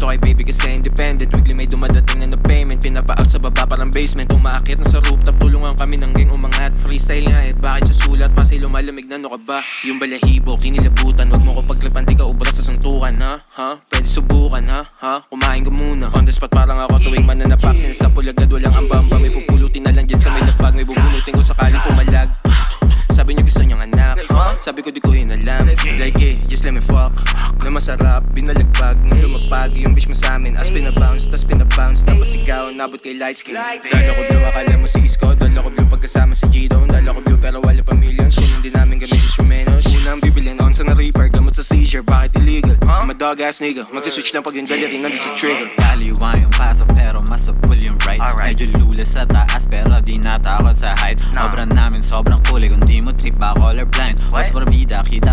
gusto kay baby kasi independent. Weekly may dumadating na payment. Pinapa-out sa baba parang basement. Umaakit na sa rooftop, tulungan kami ng gang umangat. Freestyle nga eh, bakit sa sulat? Pasay lumalamig na, no ka ba? Yung balahibo, kinilabutan. Huwag mo ko pagklipan, di ka ubras sa suntukan, ha? Pwede subukan, ha? Kumain ka muna. On the spot parang ako tuwing mananapak. Sinasapul agad, walang ambamba. May pupulutin na lang dyan sa may lapag. May bubunutin ko sakaling pumalag. Sabi niyo gusto niyang anak, sabi ko di ko inalam. Like just let me fuck. Na masarap, binalagbag, nung lumagpag. Yung bitch mo sa amin, as pinabounce, tas pinabounce. Tapos ikaw, nabot kay light skin. Dala ko blue, akala mo si Isko. Dala ko blue pagkasama si G-Done. Dala ko blue pero wala pa millions. Kung hindi namin gamit instrumentos. Unang bibilin, on sa na reaper. Gamot sa seizure, bakit illegal? I'm a dog ass nigga, magsiswitch lang pag yung dali rin nandun sa trigger. Kaliwa yung pasok pero masapul yung right. Medyo lula sa taas pero di natakot sa height. Obra namin sobrang kulay, kung di mo trip ba colorblind. Was barbida, kita